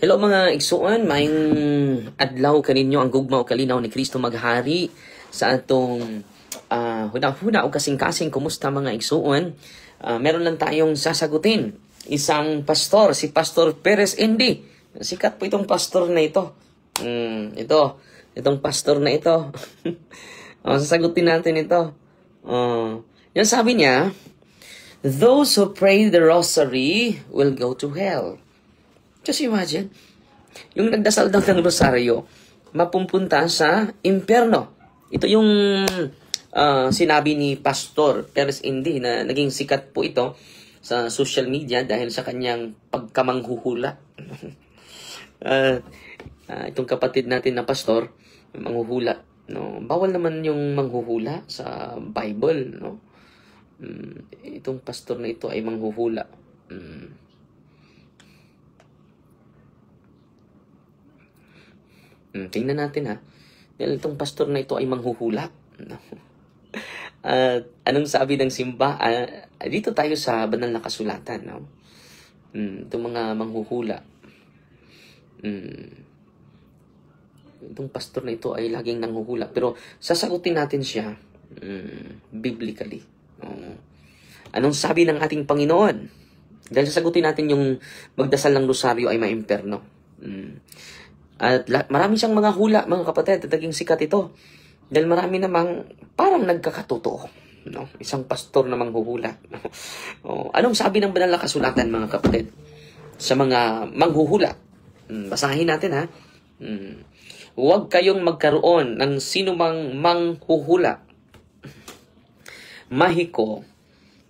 Hello mga igsuon, maayong adlaw kaninyo ang gugma o kalinaw ni Kristo maghari sa atong huna-huna o kasing-kasing. Kumusta mga igsuon? Meron lang tayong sasagutin. Isang pastor, si Pastor Perez Indy. Sikat po itong pastor na ito. Itong pastor na ito. Sasagutin natin ito. Yan sabi niya, those who pray the rosary will go to hell. Just imagine, yung nagdasal daw ng rosaryo, mapupunta sa impyerno. Ito yung sinabi ni Pastor Perez Indy na naging sikat po ito sa social media dahil sa kanyang pagkamanghuhula. Itong kapatid natin na pastor, manghuhula. No? Bawal naman yung manghuhula sa Bible. No? Itong pastor na ito ay manghuhula. Tingnan natin ha. Dahil itong pastor na ito ay manghuhula. Anong sabi ng simba? Dito tayo sa banal na kasulatan. No? Itong mga manghuhula. Itong pastor na ito ay laging nanghuhula. Pero sasagutin natin siya biblically. Anong sabi ng ating Panginoon? Dahil sasagutin natin yung magdasal ng rosaryo ay maimperno. At marami siyang mga hula, mga kapatid, at naging sikat ito. Dahil marami namang parang nagkakatotoo. No? Isang pastor na manghuhula. Anong sabi ng banal na kasulatan, mga kapatid? Sa mga manghuhula. Basahin natin ha. Huwag kayong magkaroon ng sinumang manghuhula, mahiko,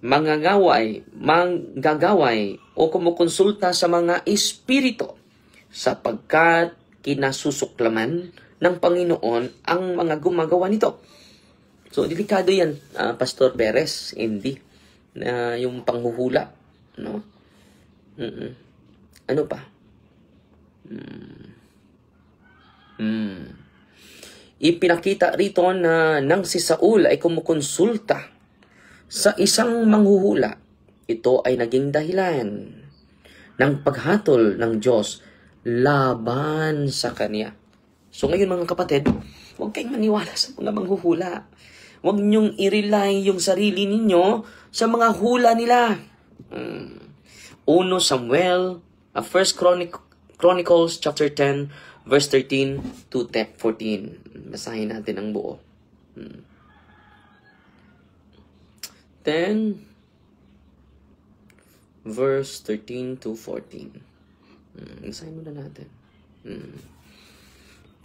manggagaway, o kumukonsulta sa mga espiritu, sapagkat kinasusuklaman ng Panginoon ang mga gumagawa nito. So, delikado yan, Pastor Perez, hindi. Yung panghuhula. No? Ano pa? Ipinakita rito na nang si Saul ay kumukonsulta sa isang manghuhula, ito ay naging dahilan ng paghatol ng Diyos laban sa kanya. So ngayon mga kapatid, huwag kayong maniwala sa mga manghuhula. Huwag niyong i-rely yung sarili ninyo sa mga hula nila. 1 Samuel, 1 Chronicles chapter 10, verse 13 to 14. Basahin natin ang buo. 10, verse 13 to 14. Basahin muna natin.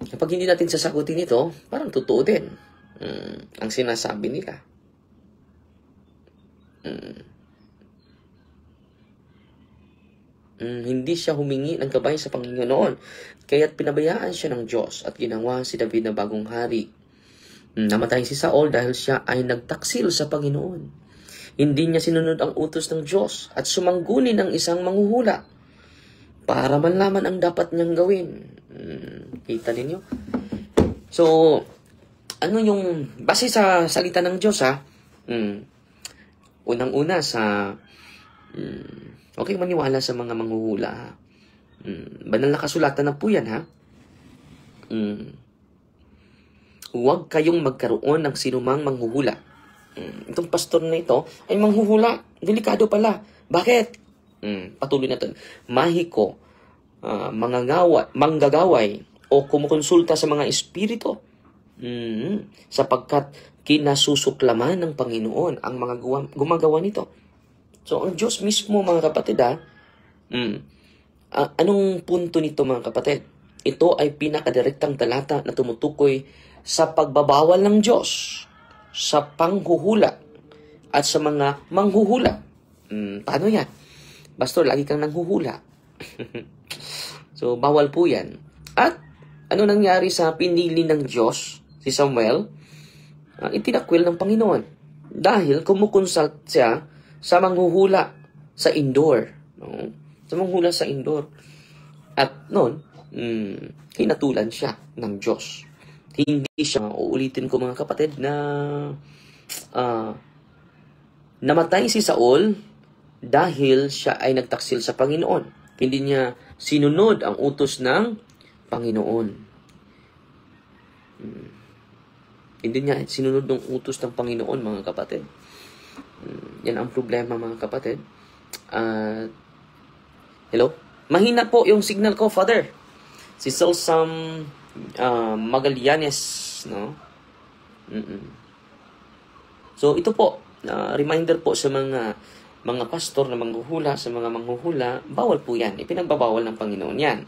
Kapag hindi natin sasagutin ito, parang totoo din ang sinasabi nila. Hindi siya humingi ng gabay sa Panginoon, kaya't pinabayaan siya ng Diyos at ginawa si David na bagong hari. Namatay si Saul dahil siya ay nagtaksil sa Panginoon. Hindi niya sinunod ang utos ng Diyos at sumangguni ng isang manghuhula para malaman ang dapat niyang gawin. Kita ninyo? So, ano yung, base sa salita ng Diyos ha, unang-una sa, okay maniwala sa mga manghuhula ha. Banal na kasulatan na po yan ha. Huwag kayong magkaroon ng sinumang manghuhula. Itong pastor na ito ay manghuhula. Delikado pala. Bakit? Patuloy natin. Mahiko, manggagaway, o kumukonsulta sa mga espiritu, sapagkat kinasusuklaman ng Panginoon ang mga gumagawa nito. So, ang Diyos mismo, mga kapatid, anong punto nito, mga kapatid? Ito ay pinakadirektang talata na tumutukoy sa pagbabawal ng Diyos sa panghuhula at sa mga manghuhula. Paano yan? Pastor, lagi kang nanghuhula. So, bawal po yan. At, ano nangyari sa pinili ng Diyos, si Samuel? Itinakwil ng Panginoon. Dahil kumukonsult siya sa manghuhula sa indoor. No? Sa manghula sa indoor. At noon, hinatulan siya ng Diyos. Hindi siya, uulitin ko mga kapatid, na namatay si Saul dahil siya ay nagtaksil sa Panginoon. Hindi niya sinunod ang utos ng Panginoon. Hindi niya sinunod ng utos ng Panginoon, mga kapatid. Yan ang problema, mga kapatid. Hello? Mahina po yung signal ko, Father. Si Sam Magallanes, no? So, ito po, reminder po sa mga pastor na manghuhula, sa mga manghuhula, bawal po yan. Ipinagbabawal ng Panginoon yan.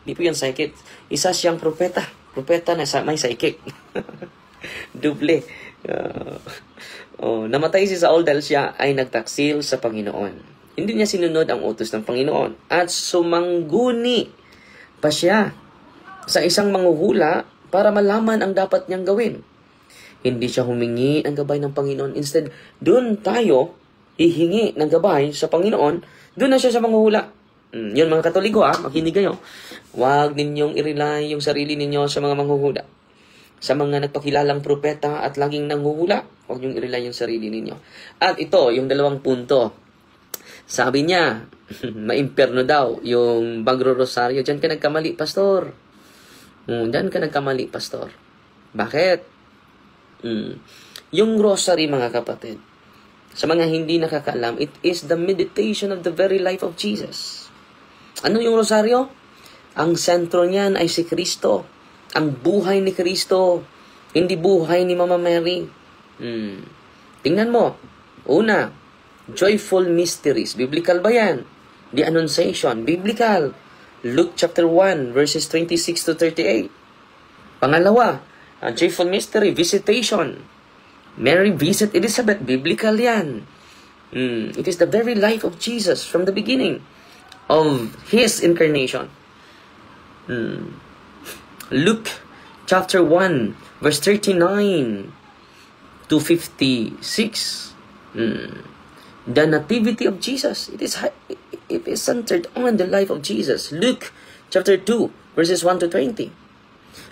Hindi po yan psychic. Isa siyang propeta. Propeta na may psychic. Duble. Namatay si Saul dahil siya ay nagtaksil sa Panginoon. Hindi niya sinunod ang utos ng Panginoon. At sumangguni pa siya sa isang manghuhula para malaman ang dapat niyang gawin. Hindi siya humingi ng gabay ng Panginoon. Instead, doon tayo hihingi ng gabay sa Panginoon. Doon na siya sa manghuhula. Yun, mga Katoliko, makinig kayo. Huwag ninyong i-rely yung sarili ninyo sa mga manghuhula. Sa mga nagpakilalang propeta at laging nanghuhula, huwag niyong i-rely yung sarili ninyo. At ito, yung 2 punto. Sabi niya, maimperno daw yung bagro-rosaryo. Diyan ka nagkamali, pastor. Diyan ka nagkamali, pastor. Bakit? Yung rosary, mga kapatid, sa mga hindi nakakaalam, it is the meditation of the very life of Jesus. Ano yung rosaryo? Ang sentro niyan ay si Kristo. Ang buhay ni Kristo. Hindi buhay ni Mama Mary. Tingnan mo. Una, joyful mysteries. Biblical ba yan? The Annunciation. Biblical. Luke chapter 1, verses 26 to 38. Pangalawa, a joyful mystery, visitation. Mary visit Elizabeth. Biblical yan. It is the very life of Jesus from the beginning of His incarnation. Luke chapter 1, verse 39 to 56. The nativity of Jesus. It is centered on the life of Jesus. Luke chapter 2, verses 1 to 20.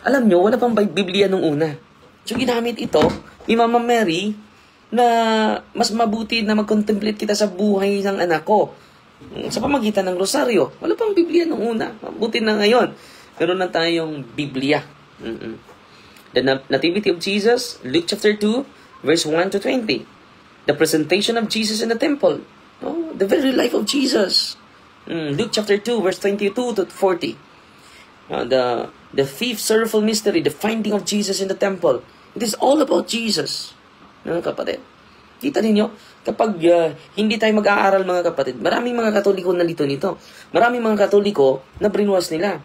Alam nyo, wala pang Biblia nung una. So, ginamit ito ni Mama Mary na mas mabuti na mag-contemplate kita sa buhay ng anak ko. Sa pamagitan ng rosaryo. Wala pang Biblia nung una. Mabuti na ngayon. Meron na tayong Biblia. The Nativity of Jesus, Luke chapter 2, verse 1 to 20. The presentation of Jesus in the temple. The very life of Jesus. Luke chapter 2, verse 22 to 40. The fifth sorrowful mystery, the finding of Jesus in the temple. It is all about Jesus. Mga kapatid. Kita ninyo, kapag hindi tayo mag-aaral, mga kapatid, maraming mga Katoliko na lito nito. Maraming mga Katoliko na brainwash nila.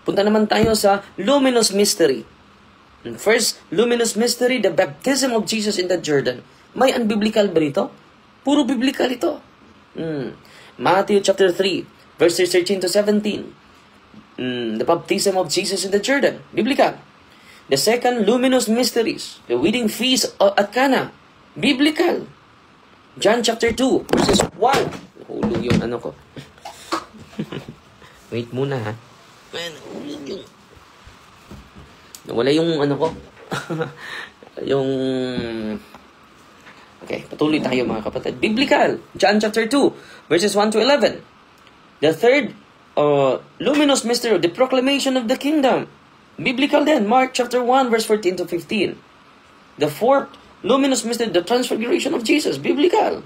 Punta naman tayo sa luminous mystery. First, luminous mystery, the baptism of Jesus in the Jordan. May unbiblical ba rito? Puro biblical ito. Matthew chapter 3, verses 13 to 17. The baptism of Jesus in the Jordan. Biblical. The second, luminous mysteries. The wedding feast at Cana. Biblical. John chapter 2, verses 1. Nahulog yung ano ko. Wait muna, ha. Nahulog yung... Nawala yung ano ko. Yung... Okay, patuloy tayo, mga kapatid. Biblical. John chapter 2, verses 1 to 11. The third, luminous mystery, the proclamation of the kingdom. Biblical then, Mark chapter 1, verse 14 to 15. The fourth, luminous mystery, the transfiguration of Jesus. Biblical.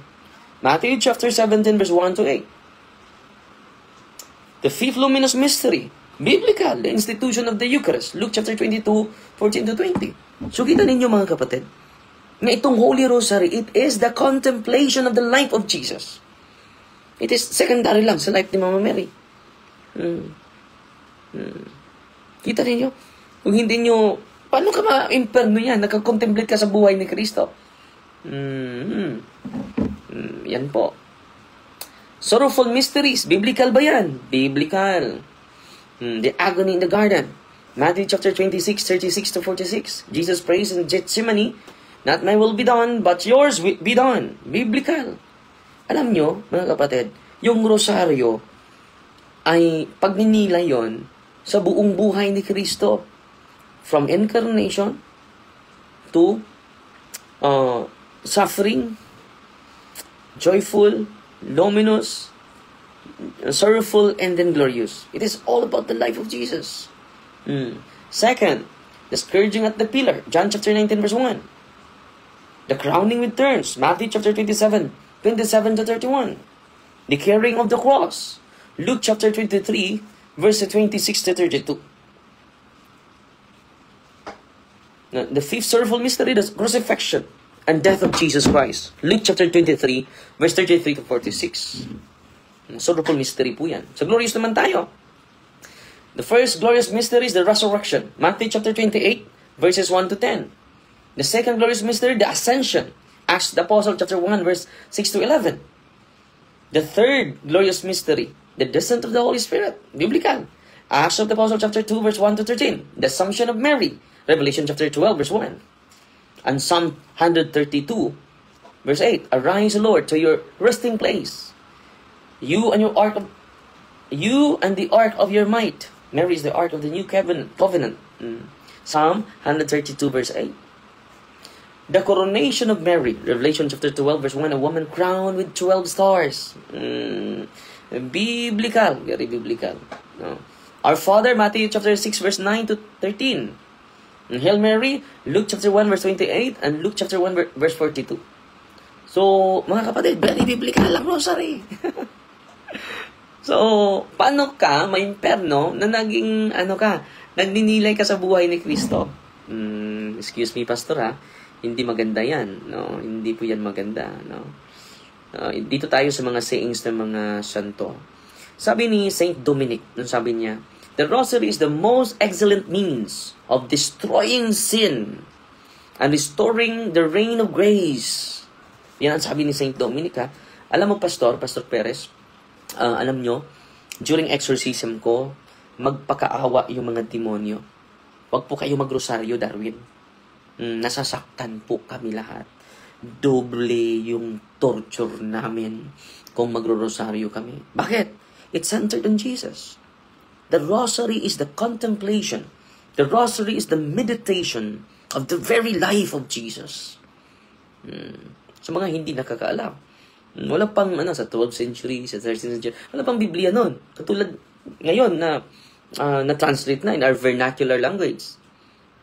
Matthew chapter 17, verse 1 to 8. The fifth luminous mystery, biblical, the institution of the Eucharist. Luke chapter 22, 14 to 20. So kita ninyo, mga kapatid, na itong Holy Rosary, it is the contemplation of the life of Jesus. It is secondary lang sa life ni Mama Mary. Kita ninyo? Kung hindi nyo, paano ka ma-imperno yan? Nagka-contemplate ka sa buhay ni Kristo. Yan po. Sorrowful mysteries. Biblical ba yan? Biblical. The agony in the garden. Matthew chapter 26, 36 to 46. Jesus prays in Gethsemane, not my will be done, but yours be done. Biblical. Alam nyo, mga kapatid, yung rosaryo ay pagninila yon sa buong buhay ni Kristo. From incarnation to suffering, joyful, luminous, sorrowful and then glorious. It is all about the life of Jesus. Second, the scourging at the pillar, John chapter 19 verse 1. The crowning with thorns, Matthew chapter 27 to 31. The carrying of the cross, Luke chapter 23 verse 26 to 32. The fifth sorrowful mystery, the crucifixion and death of Jesus Christ, Luke chapter 23 verse 33 to 46. Sorrowful mystery po yan. So glorious naman tayo. The first glorious mystery is the resurrection, Matthew chapter 28 verses 1 to 10. The second glorious mystery, the ascension, Acts the Apostle chapter 1 verse 6 to 11. The third glorious mystery, the descent of the Holy Spirit, biblical, Acts of the Apostle chapter 2 verse 1 to 13. The assumption of Mary, Revelation chapter 12 verse 1. And Psalm 132 verse 8. Arise, Lord, to your resting place. You and the ark of your might. Mary is the ark of the new covenant. Psalm 132 verse 8. The coronation of Mary, Revelation chapter 12 verse 1, a woman crowned with 12 stars. Biblical, very biblical. No. Our Father, Matthew chapter 6 verse 9 to 13. Hail Mary, Luke chapter 1 verse 28 and Luke chapter 1 verse 42. So, mga kapatid, very biblical ang rosary. So, paano ka maimperno na naging, nagninilay ka sa buhay ni Kristo? Excuse me, pastor ha, hindi maganda yan, no? Hindi po yan maganda, no? Dito tayo sa mga sayings ng mga santo. Sabi ni Saint Dominic, sabi niya, the rosary is the most excellent means of destroying sin and restoring the reign of grace. Yan ang sabi ni Saint Dominic, ha? Alam mo, Pastor Perez, alam nyo, during exorcism ko, magpakaawa yung mga demonyo. Huwag po kayo magrosaryo, Darwin. Nasasaktan po kami lahat. Doble yung torture namin kung magro-rosaryo kami. Bakit? It's centered on Jesus. The rosary is the contemplation. The rosary is the meditation of the very life of Jesus. Sa mga hindi nakakaalam, wala pang sa 12th century, sa 13th century, wala pang Biblia noon. Katulad ngayon na na-translate na in our vernacular language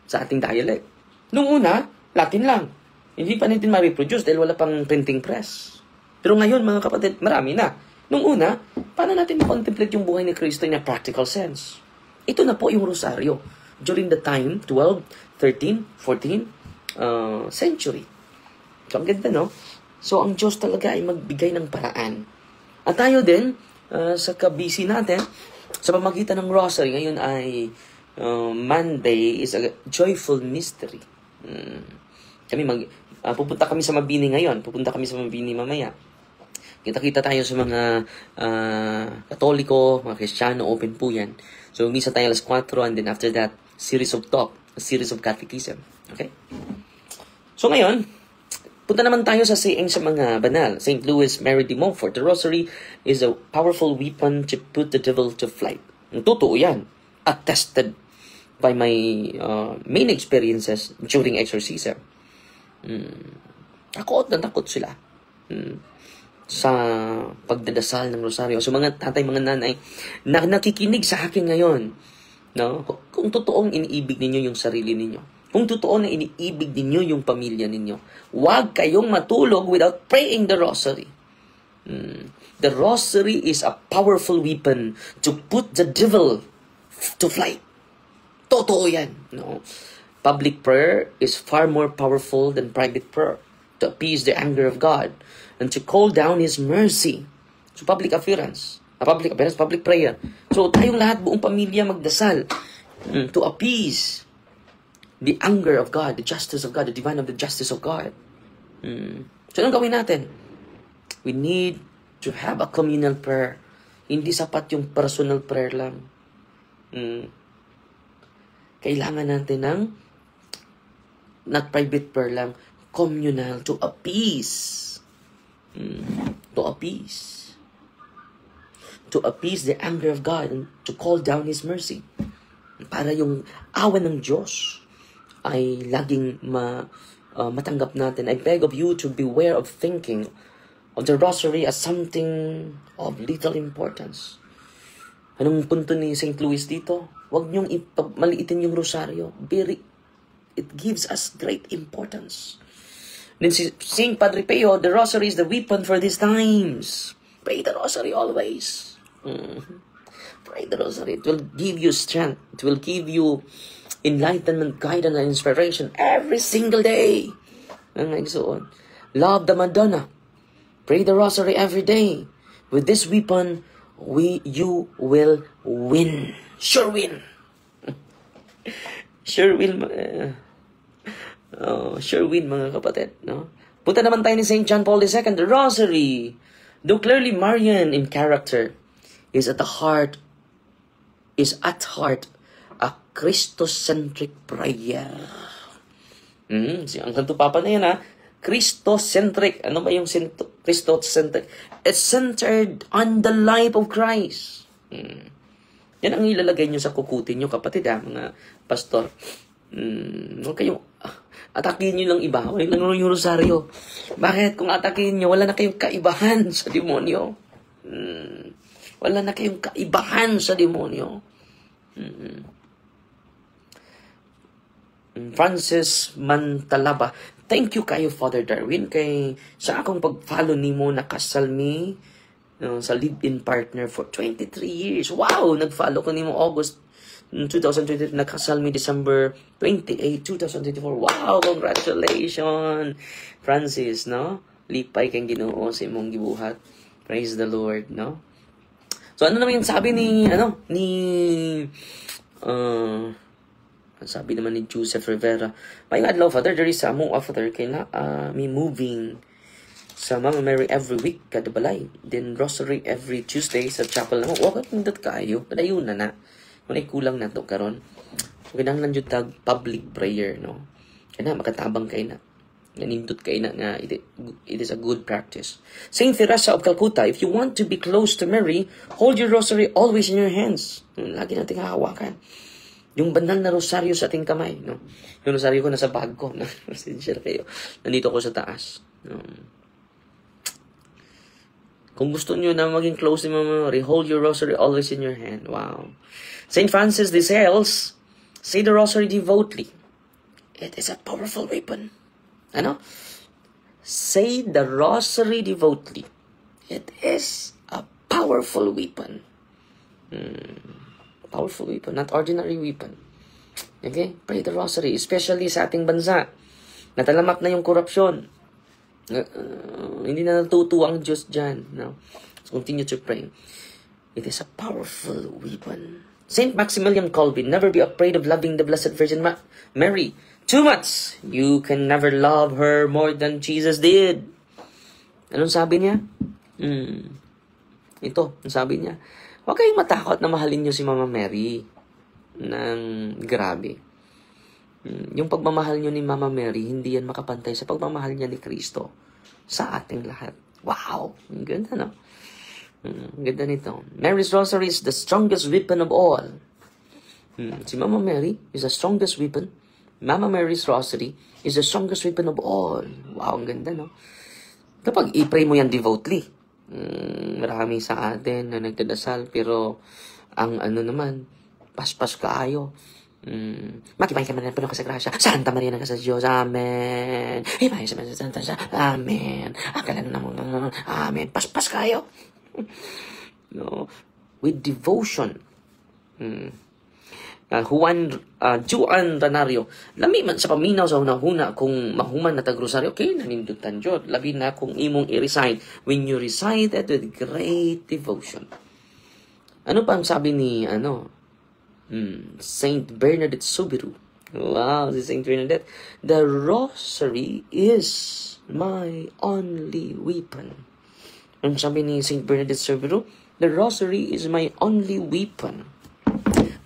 sa ating dialect. Noong una, Latin lang. Hindi pa natin ma-reproduce dahil wala pang printing press. Pero ngayon, mga kapatid, marami na. Noong una, paano natin ma-contemplate yung buhay ni Kristo in a practical sense? Ito na po yung rosaryo during the time, 12, 13, 14 century. So, ang ganda, no? So, ang Diyos talaga ay magbigay ng paraan. At tayo din, sa kabisi natin, sa pamagitan ng rosary, ngayon ay Monday is a joyful mystery. Pupunta kami sa Mabini ngayon. Pupunta kami sa Mabini mamaya. Kita-kita tayo sa mga Katoliko, mga Kristiyano, open po yan. So, misa tayo alas 4 and then after that, series of talk, a series of catechism. Okay? So, ngayon, punta naman tayo sa saying sa mga banal. St. Louis Mary de Montfort, the rosary is a powerful weapon to put the devil to flight. Totoo yan. Attested by my main experiences during exorcism. Takot na takot sila sa pagdadasal ng rosaryo. So mga tatay, mga nanay na nakikinig sa akin ngayon, no? Kung totoong iniibig ninyo yung sarili ninyo, kung totoo na iniibig ninyo yung pamilya ninyo, huwag kayong matulog without praying the rosary. The rosary is a powerful weapon to put the devil to flight. Totoo yan, no? Public prayer is far more powerful than private prayer to appease the anger of God and to call down His mercy. So public appearance, public prayer. So tayong lahat, buong pamilya magdasal to appease the anger of God, the justice of God, the divine of the justice of God. So anong gawin natin? We need to have a communal prayer. Hindi sapat yung personal prayer lang. Kailangan natin ng not private prayer lang, communal, to appease. To appease the anger of God and to call down His mercy. Para yung awa ng Diyos ay laging matanggap natin. I beg of you to beware of thinking of the rosary as something of little importance. Anong punto ni St. Louis dito? Huwag niyong maliitin yung rosaryo. It gives us great importance. Then St. Padre Pio, the rosary is the weapon for these times. Pray the rosary always. Pray the rosary. It will give you strength. It will give you enlightenment, guidance, and inspiration every single day. Love the Madonna. Pray the rosary every day. With this weapon, you will win. Sure win. Sure win. Sure win, mga kapatid. No? Punta naman tayo ni St. John Paul II. The rosary, though clearly Marian in character, is at heart a Christocentric prayer. Ang kanto papa na yan, ha? Christocentric. Ano ba yung Christocentric? It's centered on the life of Christ. Yan ang ilalagay nyo sa kukutin nyo, kapatid, ha? Mga pastor. Huwag kayong atakin nyo lang iba. Huwag lang yung rosaryo. Bakit? Kung atakin nyo, wala na kayong kaibahan sa demonyo. Wala na kayong kaibahan sa demonyo. Francis Mantalaba. Thank you kayo, Father Darwin, kay sa akong pag-follow nimo nakasalmi sa live-in partner for 23 years. Wow! Nag-follow ko nimo August 2023, nakasalmi December 28, 2024. Wow! Congratulations, Francis, no? Lipay kang Ginoo sa imong gibuhat. Praise the Lord, no? So ano naman yung sabi sabi naman ni Joseph Rivera, may adlaw, Father, there is among Father, kay na me moving sa Mama Mary every week, kada balay. Then rosary every Tuesday sa chapel na mo. Wakit nindot kayo, padayon na. Kung kulang na to karon. Kinahanglan jud tag public prayer, no? Kaya makatabang kayo na. Nanindot kayo na nga, it is a good practice. Saint Teresa of Calcutta, if you want to be close to Mary, hold your rosary always in your hands. Lagi nating hahawakan. Yung banal na rosaryo sa ating kamay, no? Yung rosaryo ko nasa bag ko, no? Sincere kayo. Nandito ko sa taas. Kung gusto niyo na maging close ni Mama Mary, hold your rosary always in your hand. Wow. St. Francis de Sales, say the rosary devotedly. It is a powerful weapon. Ano? Say the rosary devotedly. It is a powerful weapon. Powerful weapon, not ordinary weapon. Okay? Pray the rosary, especially sa ating bansa. Natalamak na yung korupsyon. Hindi na natutuwa ang Diyos dyan. No? So continue to pray. It is a powerful weapon. Saint Maximilian Kolbe, never be afraid of loving the Blessed Virgin Mary. Too much. You can never love her more than Jesus did. Anong sabi niya? Ito, ang sabi niya. Huwag kayong matakot na mahalin niyo si Mama Mary ng grabe. Yung pagmamahal niyo ni Mama Mary, hindi yan makapantay sa pagmamahal niya ni Kristo sa ating lahat. Wow! Ang ganda, no? Ang ganda nito. Mary's Rosary is the strongest weapon of all. Si Mama Mary is the strongest weapon. Mama Mary's Rosary is the strongest weapon of all. Wow, ang ganda, no? Kapag i-pray mo yan devotedly, marami sa atin na nagdadasal, pero ang ano naman, paspas kaayo. Makipay ka man na puno ka sa grasya. Santa Maria na ka sa Diyos. Amen. Hipay sa mga Santa siya. Amen. Akala na mo. Amen. Paspas kayo. No. With devotion. Juan Ranario, lami man sa paminaw sa hunahuna kung mahuman na tagrosaryo, okay, nanindutan Diyod. Labi na kung imong i-recite. When you recite it with great devotion. Ano pa ang sabi ni, Saint Bernadette Soubirous? Wow, si Saint Bernadette. The rosary is my only weapon. Ang sabi ni Saint Bernadette Soubirous? The rosary is my only weapon.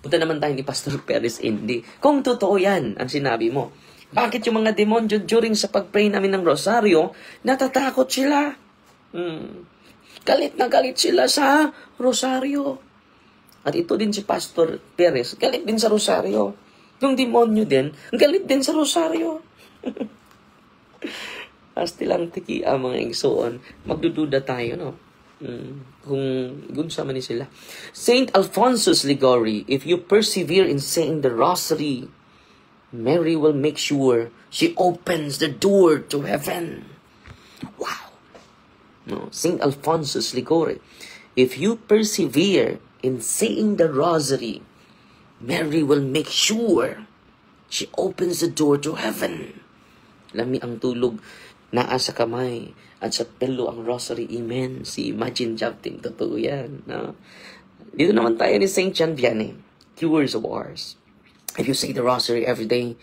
Punta naman tayo ni Pastor Perez Indy. Kung totoo yan ang sinabi mo, bakit yung mga demonyo during sa pag-pray namin ng rosaryo, natatakot sila? Galit na galit sila sa rosaryo. At ito din si Pastor Perez, galit din sa rosaryo. Yung demonyo din, galit din sa rosaryo. Asti lang tiki mga igsoon, magdududa tayo, no? Kung gunsa man ni sila. Saint Alphonsus Liguori, if you persevere in saying the rosary, Mary will make sure she opens the door to heaven. Wow. No, Saint Alphonsus Liguori, if you persevere in saying the rosary, Mary will make sure she opens the door to heaven. Lami ang tulog naa sa kamay at sa pelo ang rosary. Amen. Si Imagine Japting, totoo yan. No? Dito naman tayo ni Saint John Vianney, cures of ours. If you say the rosary every day,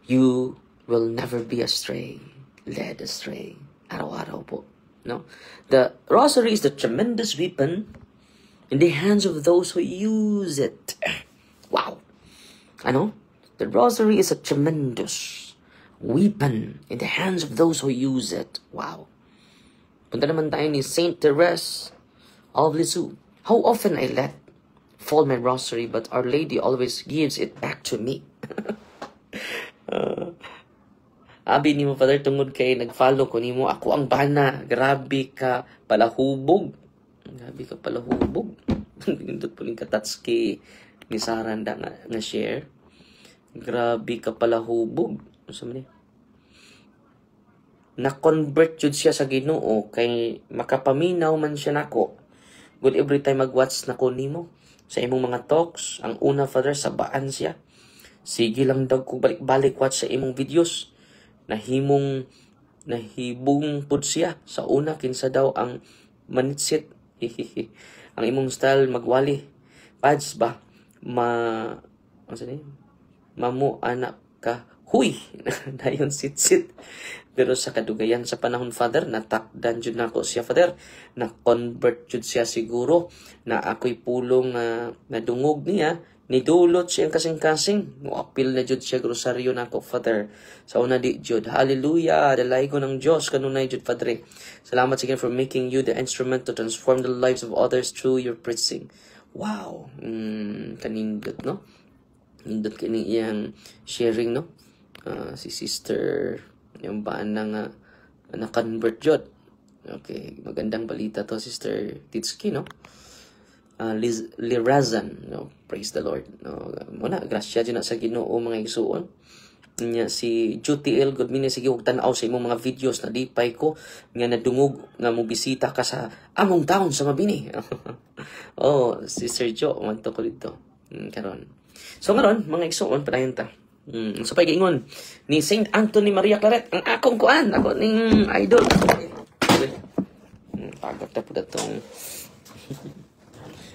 you will never be astray, led astray. Araw-araw po. No? The rosary is the tremendous weapon in the hands of those who use it. Wow. Ano? The rosary is a tremendous weapon in the hands of those who use it. Wow. Punta naman tayo ni Saint Therese of Lisieux. How often I let fall my rosary, but Our Lady always gives it back to me. Abi ni mo, Father, tungod kay nag-follow ko ni mo, ako ang bana. Grabe ka palahubog. Grabe ka palahubog. Pinindot po rin katatski ni Saranda nga share. Grabe ka palahubog. Ano man na-convert jud siya sa Ginoo kay makapaminaw man siya nako. Good every time mag-watch nako nimo sa imong mga talks. Ang una, Father, sabaan siya. Sige lang daw kung balik-balik watch sa imong videos. Nahibong pud siya. Sa una, kinsa daw ang manitsit. Ang imong style magwali. Pads ba? Mamu anak ka. Huy! Dayon sit-sit. Pero sa kadugayan sa panahon, Father, natakdan jud nako siya, Father. Na-convert jud siya siguro. Na ako'y pulong nadungog niya. Nidulot siyang kasing-kasing. Muapil na jud siya grosaryo nako, Father. Sa una di jud. Hallelujah! Dalay ko ng Diyos. Kanunay jud, Father. Salamat again for making you the instrument to transform the lives of others through your preaching. Wow! Kanindot, no? Nindot kini iyang sharing, no? Si Sister yung baan na convert jud. Okay, magandang balita to, Sister Titski, no? Lirazan, no? Praise the Lord. No, muna grasya jud na sa Ginoo mga igsuon. Nya si JTL good mini sige ug tan-aw sa imong mga videos na dipay ko nga nadungog nga mo bisita ka sa among town sa Mabini. Oh, Sister Jo, manto ko dito. Karon. So ngaron mga igsuon padayon ta. So pag-ingon ni Saint Anthony Maria Claret, ang akong kuan, ako ning idol. Pagod ta po datong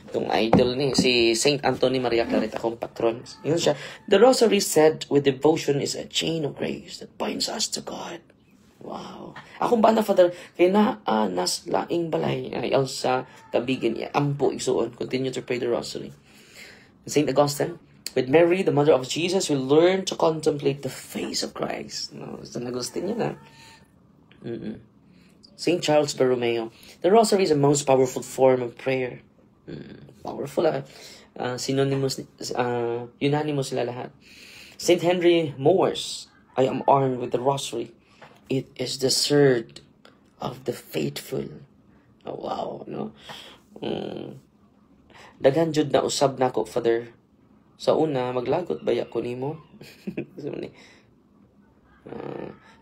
itong idol ni si Saint Anthony Maria Claret, akong patron. Yun siya. The rosary said with devotion is a chain of grace that binds us to God. Wow. Akong bana, Father, kay nas laing balay ay Elsa kabigin ampo igsuon. Continue to pray the rosary. Saint Augustine, with Mary, the mother of Jesus, we learn to contemplate the face of Christ. No, Saint Augustine yun, Saint Charles Borromeo, the rosary is the most powerful form of prayer. Powerful, synonymous, unanimous sila lahat. Saint Henry Mowers, I am armed with the rosary. It is the sword of the faithful. Oh, wow, no? Daghan jud na usab nako, Father. Sa una, maglagot baya ko nimo.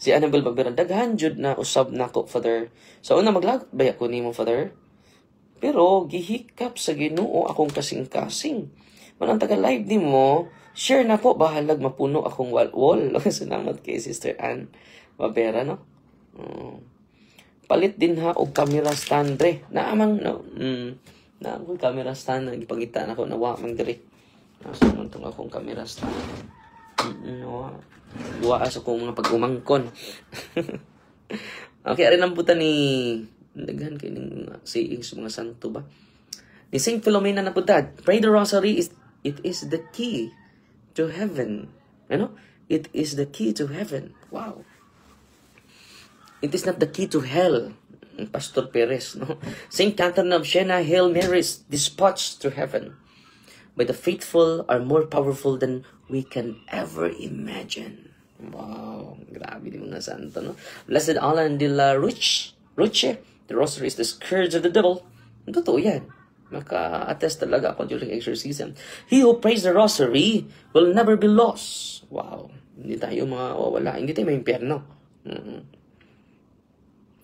Si Annabel Bagberan, daghan jud na usab nako, Father. Sa una, maglagot baya ko nimo, Father. Pero gihikap sa Ginoo akong kasing-kasing. Manang taga-live nimo, share na po, bahalag mapuno akong wall. Salamat kay Sister Ann Babera, no? Palit din ha og camera stand re. Naamang no. Na akong camera stand na gipangita nako na wa man diri. Nasa man tong akong camera stand. Duwa sa kong mga pag-umangkon. Okay, arin ang puta ni daghan kay ning sayings mga santo ba. Ni Saint Philomena na puta, pray the rosary it is the key to heaven. Ano? It is the key to heaven. Wow. It is not the key to hell. Pastor Perez, no? Saint Catherine of Siena, Hail Mary is dispatched to heaven. But the faithful are more powerful than we can ever imagine. Wow, grabe din mga santo, no? Blessed Alan de la Ruche, the rosary is the scourge of the devil. Totoo yan. Maka-attest talaga ako during exorcism. He who prays the rosary will never be lost. Wow. Hindi tayo mawawala. Hindi tayo may impyerno.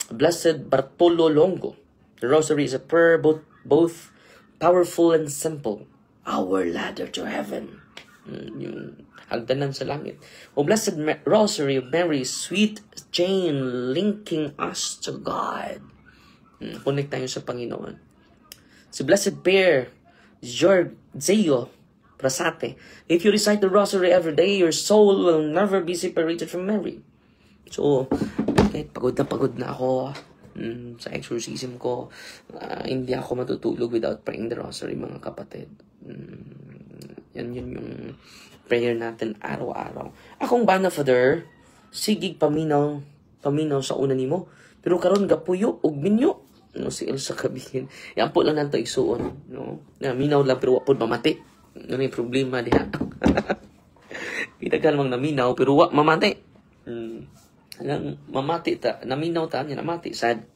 Blessed Bartolo Longo. The rosary is a prayer both powerful and simple. Our ladder to heaven. Yung hagdanan sa langit. O Blessed Rosary of Mary, sweet chain linking us to God. Connect tayo sa Panginoon. Si Blessed Pair, Giorgio Prasate. If you recite the rosary every day, your soul will never be separated from Mary. So, kahit pagod na ako sa exorcism ko, hindi ako matutulog without praying the rosary, mga kapatid. Yan yung prayer natin araw-araw. Akong bana, Father, sigig paminaw sa una nimo. Pero karon gapuyo ug minyo. No, si Elsa kabihin. Yan po lang nanto isuon. No? Na, minaw lang pero wapod mamati. Ano yung problema diha? Itagal mang naminaw pero wa mamati. Mamati ta. Naminaw ta niya namati. Sad.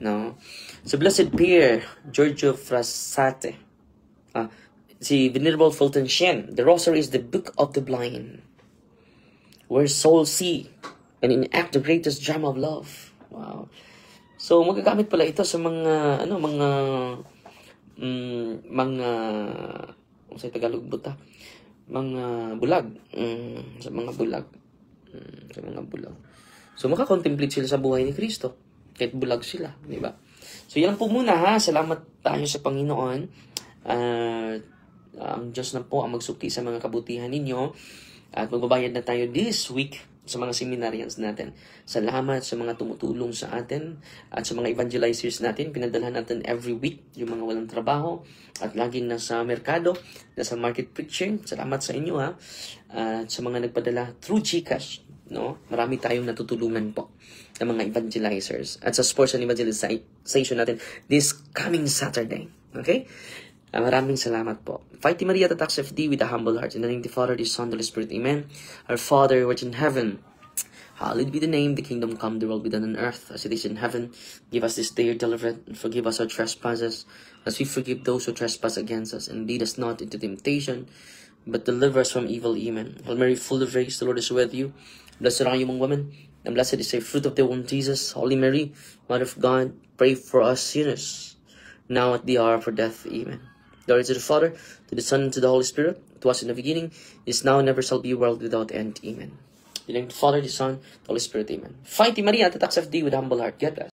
No? So Blessed Pierre, Giorgio Frassate. Si Venerable Fulton Sheen. The Rosary is the book of the blind, where souls see and enact the greatest drama of love. Wow. So magagamit pala ito sa mga sa Tagalog buta, mga bulag, sa mga bulag. So makakontemplate sila sa buhay ni Kristo kahit bulag sila, di ba? So yan po muna ha. Salamat tayo sa Panginoon. Ang Diyos na po ang magsukti sa mga kabutihan ninyo at magbabayad na tayo this week sa mga seminarians natin. Salamat sa mga tumutulong sa atin at sa mga evangelizers natin. Pinadalhan natin every week yung mga walang trabaho at laging nasa merkado, nasa market preaching. Salamat sa inyo ha. At sa mga nagpadala through GCash, no? Marami tayong natutulungan po ng mga evangelizers. At sa sports and evangelization natin this coming Saturday. Okay? Maraming salamat po. Fighty Maria Tatak FD with a humble heart. In the name of the Father, the Son, the Holy Spirit. Amen. Our Father, who art in heaven, hallowed be the name. The kingdom come, the will be done on earth as it is in heaven. Give us this day our daily bread, and forgive us our trespasses, as we forgive those who trespass against us. And lead us not into temptation, but deliver us from evil. Amen. Hail Mary, full of grace, the Lord is with you. Blessed are you among women, and blessed is the fruit of the womb, Jesus. Holy Mary, Mother of God, pray for us sinners, now at the hour of our death. Amen. Glory to the Father, to the Son, and to the Holy Spirit. It was in the beginning, is now, and never shall be, world without end. Amen. In the name of the Father, the Son, the Holy Spirit. Amen. Fighty Maria, Tatak FD with humble heart. God bless.